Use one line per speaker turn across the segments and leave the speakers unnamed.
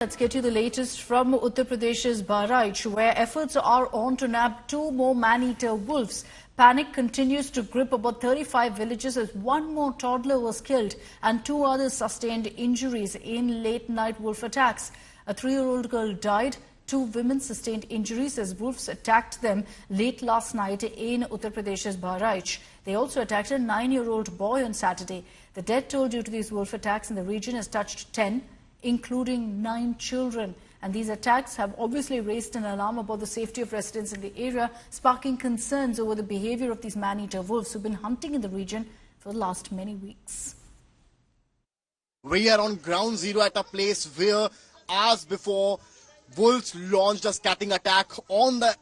Let's get you the latest from Uttar Pradesh's Bahraich, where efforts are on to nab two more man-eater wolves. Panic continues to grip about 35 villages as one more toddler was killed and two others sustained injuries in late-night wolf attacks. A 3-year-old girl died. Two women sustained injuries as wolves attacked them late last night in Uttar Pradesh's Bahraich. They also attacked a 9-year-old boy on Saturday. The death toll due to these wolf attacks in the region has touched 10. Including 9 children. And these attacks have obviously raised an alarm about the safety of residents in the area, sparking concerns over the behavior of these man-eater wolves who've been hunting in the region for the last many weeks.
We are on ground zero at a place where, hours before, wolves launched a scatting attack on the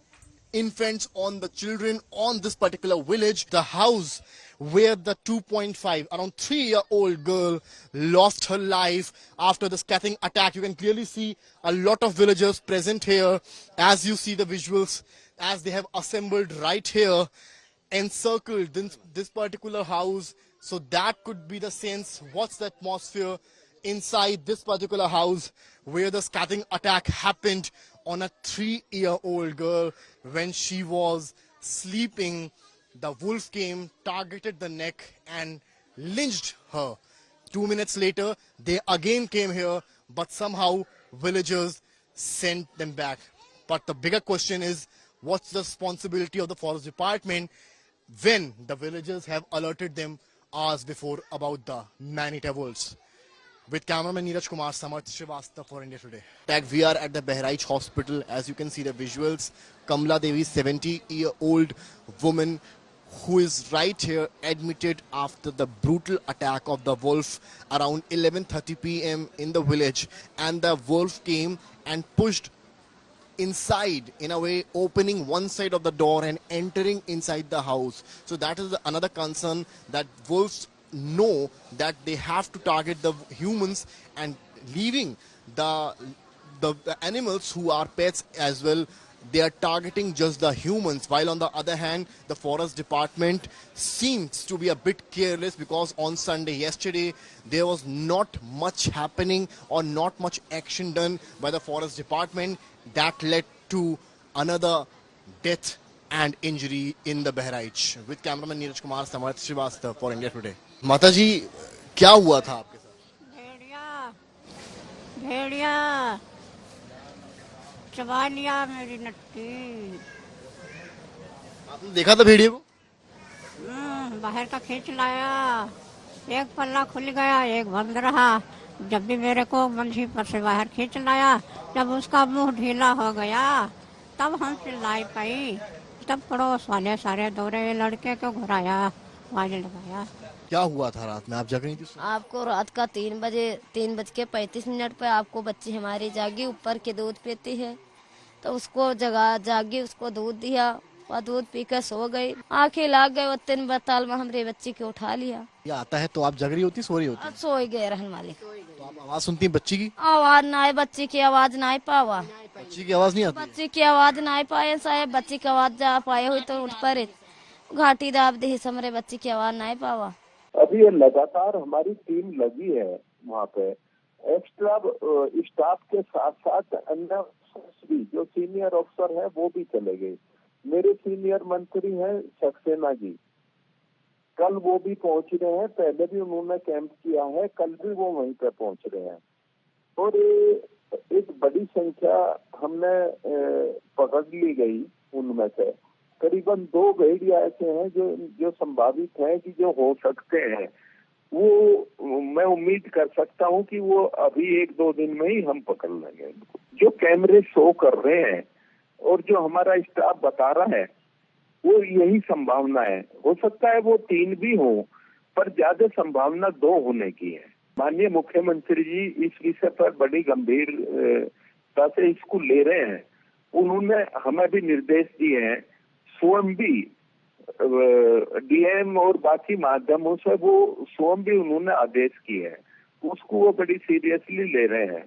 infants, on the children, on this particular village. The house where the 2.5, around 3-year-old girl lost her life after the scatting attack. You can clearly see a lot of villagers present here as you see the visuals, as they have assembled right here, encircled this particular house. So that could be the sense, what's the atmosphere inside this particular house where the scatting attack happened on a 3-year-old girl when she was sleeping. The wolf came, targeted the neck and lynched her. 2 minutes later, they again came here, but somehow villagers sent them back. But the bigger question is, what's the responsibility of the forest department when the villagers have alerted them hours before about the man-eater wolves? With cameraman Neeraj Kumar, Samarth Srivastava for India Today. We are at the Bahraich hospital. As you can see the visuals, Kamla Devi, 70-year-old woman who is right here, admitted after the brutal attack of the wolf around 11:30 p.m. in the village. And the wolf came and pushed inside, in a way, opening one side of the door and entering inside the house. So that is another concern, that wolves know that they have to target the humans and leaving the animals who are pets as well. They are targeting just the humans, while on the other hand, the forest department seems to be a bit careless, because on Sunday, yesterday, there was not much happening or not much action done by the forest department. That led to another death and injury in the Bahraich. With cameraman Neeraj Kumar, Samarth Srivastava for India Today. माता जी, क्या हुआ था आपके साथ?
भेड़िया चबा लिया मेरी Nutty.
आपने देखा था भेड़िए को?
बाहर का खींच लाया, एक पल्ला खुल गया, एक बंद रहा। जब भी मेरे को मंझी पर से बाहर खींच लाया, जब उसका मुंह ढीला हो गया, तब हम चिल्लाई पाई। तब पड़ोस वाले सारे दौड़े, लड़के को घुराया, आवाज लगाया।
क्या हुआ था रात में, आप जग रही थी?
आपको रात का 3:35 पे आपको बच्ची हमारी जागी, ऊपर के दूध पीती है, तो उसको जागी, उसको दूध दिया, और दूध पीकर सो गई। आंखें लाग गए, 3 बताल में हमारे बच्ची को उठा लिया।
ये आता है तो आप जग रही होती, सो रही होती?
सो ही गए रहने वाले।
तो आप आवाज सुनती हैं बच्ची की?
आवाज ना आए, बच्ची की आवाज ना आए पावा।
बच्ची की आवाज नहीं आती?
बच्ची की आवाज ना आए पाए साहब, बच्ची की आवाज जा पाए हुई तो उठ पर घाटी दाब दी, हमरे बच्ची की आवाज ना आए पावा।
अभी ये लगातार हमारी टीम लगी है वहाँ पे। एक्स्ट्रा स्टाफ के साथ साथ अन्य भी जो सीनियर अफसर है वो भी चले गए। मेरे सीनियर मंत्री हैं सक्सेना जी, कल वो भी पहुंच रहे हैं। पहले भी उन्होंने कैंप किया है, कल भी वो वहीं पे पहुंच रहे हैं। और एक बड़ी संख्या हमने पकड़ ली गई। उनमें से करीबन 2 भेड़िया ऐसे हैं जो संभावित हैं कि जो हो सकते हैं। वो मैं उम्मीद कर सकता हूं कि वो अभी 1-2 दिन में ही हम पकड़ लेंगे। जो कैमरे शो कर रहे हैं और जो हमारा स्टाफ बता रहा है, वो यही संभावना है। हो सकता है वो 3 भी हो, पर ज्यादा संभावना 2 होने की है। माननीय मुख्यमंत्री जी इस विषय पर बड़ी गंभीरता से इसको ले रहे हैं। उन्होंने हमें भी निर्देश दिए हैं, स्वयं भी डीएम और बाकी माध्यमों से वो स्वयं भी उन्होंने आदेश किए हैं, उसको वो बड़ी सीरियसली ले रहे हैं।